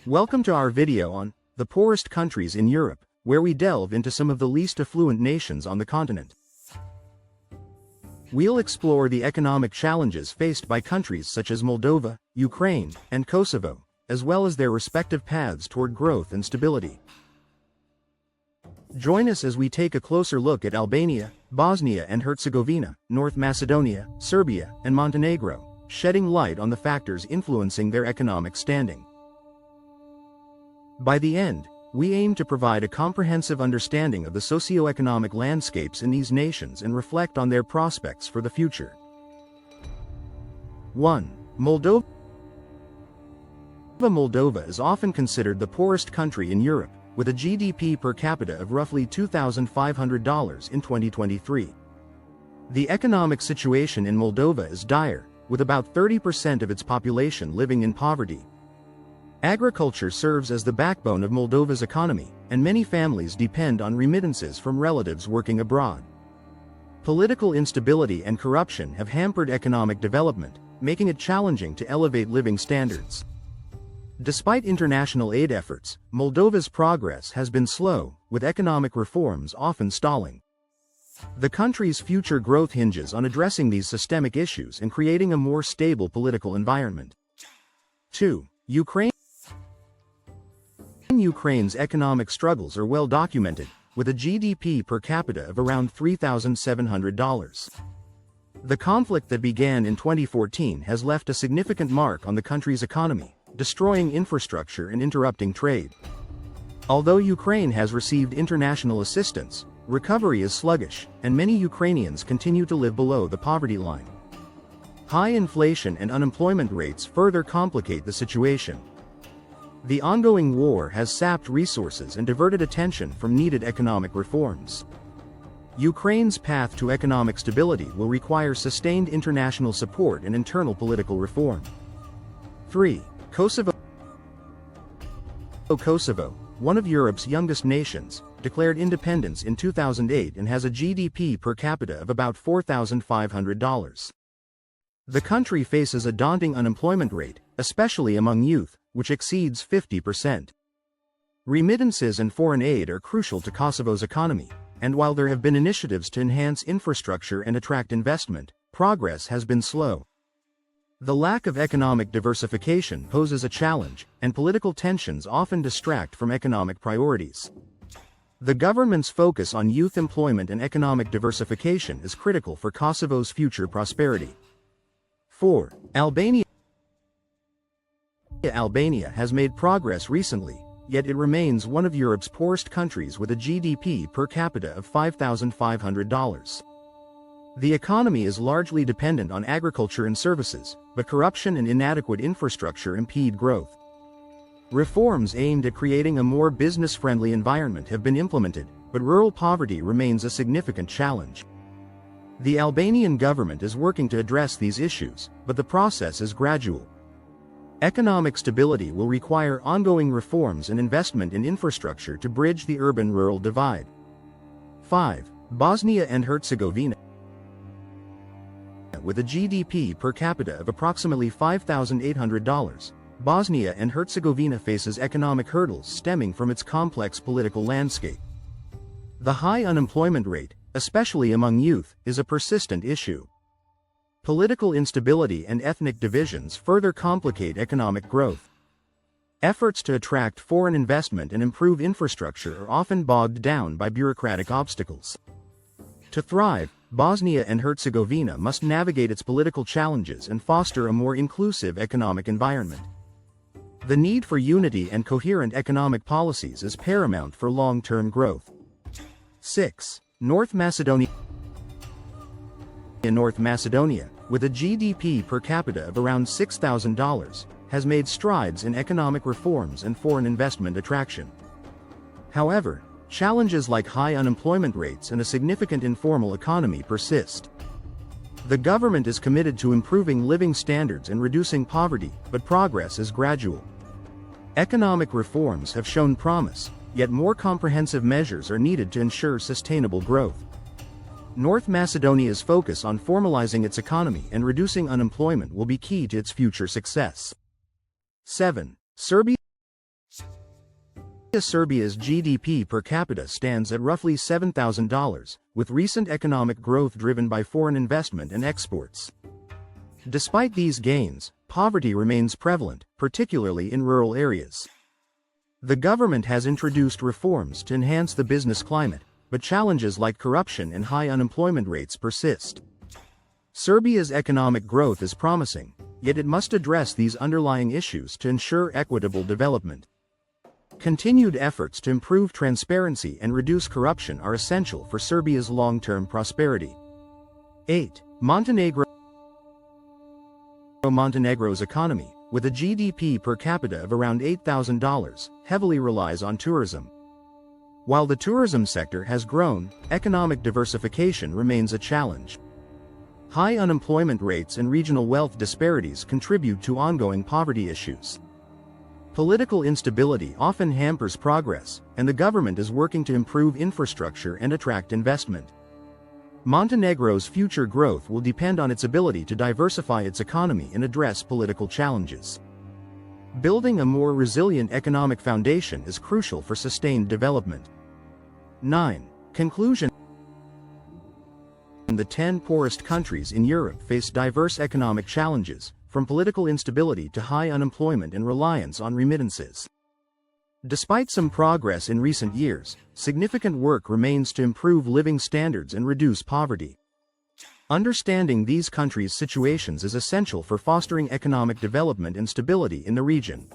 Welcome to our video on the poorest countries in Europe, where we delve into some of the least affluent nations on the continent. We'll explore the economic challenges faced by countries such as Moldova, Ukraine, and Kosovo, as well as their respective paths toward growth and stability. Join us as we take a closer look at Albania, Bosnia and Herzegovina, North Macedonia, Serbia, and Montenegro, shedding light on the factors influencing their economic standing. By the end, we aim to provide a comprehensive understanding of the socio-economic landscapes in these nations and reflect on their prospects for the future. 1. Moldova. Moldova is often considered the poorest country in Europe, with a GDP per capita of roughly $2,500 in 2023. The economic situation in Moldova is dire, with about 30% of its population living in poverty. Agriculture serves as the backbone of Moldova's economy, and many families depend on remittances from relatives working abroad. Political instability and corruption have hampered economic development, making it challenging to elevate living standards. Despite international aid efforts, Moldova's progress has been slow, with economic reforms often stalling. The country's future growth hinges on addressing these systemic issues and creating a more stable political environment. 2. Ukraine. Ukraine's economic struggles are well documented, with a GDP per capita of around $3,700. The conflict that began in 2014 has left a significant mark on the country's economy, destroying infrastructure and interrupting trade. Although Ukraine has received international assistance, recovery is sluggish, and many Ukrainians continue to live below the poverty line. High inflation and unemployment rates further complicate the situation. The ongoing war has sapped resources and diverted attention from needed economic reforms. Ukraine's path to economic stability will require sustained international support and internal political reform. 3. Kosovo. Kosovo, one of Europe's youngest nations, declared independence in 2008 and has a GDP per capita of about $4,500. The country faces a daunting unemployment rate, especially among youth, which exceeds 50%. Remittances and foreign aid are crucial to Kosovo's economy, and while there have been initiatives to enhance infrastructure and attract investment, progress has been slow. The lack of economic diversification poses a challenge, and political tensions often distract from economic priorities. The government's focus on youth employment and economic diversification is critical for Kosovo's future prosperity. 4. Albania. Albania has made progress recently, yet it remains one of Europe's poorest countries with a GDP per capita of $5,500. The economy is largely dependent on agriculture and services, but corruption and inadequate infrastructure impede growth. Reforms aimed at creating a more business-friendly environment have been implemented, but rural poverty remains a significant challenge. The Albanian government is working to address these issues, but the process is gradual. Economic stability will require ongoing reforms and investment in infrastructure to bridge the urban-rural divide. 5. Bosnia and Herzegovina. With a GDP per capita of approximately $5,800, Bosnia and Herzegovina faces economic hurdles stemming from its complex political landscape. The high unemployment rate, especially among youth, is a persistent issue. Political instability and ethnic divisions further complicate economic growth. Efforts to attract foreign investment and improve infrastructure are often bogged down by bureaucratic obstacles. To thrive, Bosnia and Herzegovina must navigate its political challenges and foster a more inclusive economic environment. The need for unity and coherent economic policies is paramount for long-term growth. 6. North Macedonia. North Macedonia, with a GDP per capita of around $6,000, has made strides in economic reforms and foreign investment attraction. However, challenges like high unemployment rates and a significant informal economy persist. The government is committed to improving living standards and reducing poverty, but progress is gradual. Economic reforms have shown promise, yet more comprehensive measures are needed to ensure sustainable growth. North Macedonia's focus on formalizing its economy and reducing unemployment will be key to its future success. 7. Serbia. Serbia's GDP per capita stands at roughly $7,000, with recent economic growth driven by foreign investment and exports. Despite these gains, poverty remains prevalent, particularly in rural areas. The government has introduced reforms to enhance the business climate, but challenges like corruption and high unemployment rates persist. Serbia's economic growth is promising, yet it must address these underlying issues to ensure equitable development. Continued efforts to improve transparency and reduce corruption are essential for Serbia's long-term prosperity. 8. Montenegro's economy, with a GDP per capita of around $8,000, heavily relies on tourism. While the tourism sector has grown, economic diversification remains a challenge. High unemployment rates and regional wealth disparities contribute to ongoing poverty issues. Political instability often hampers progress, and the government is working to improve infrastructure and attract investment. Montenegro's future growth will depend on its ability to diversify its economy and address political challenges. Building a more resilient economic foundation is crucial for sustained development. 9. Conclusion. The 10 poorest countries in Europe face diverse economic challenges, from political instability to high unemployment and reliance on remittances. Despite some progress in recent years, significant work remains to improve living standards and reduce poverty. Understanding these countries' situations is essential for fostering economic development and stability in the region.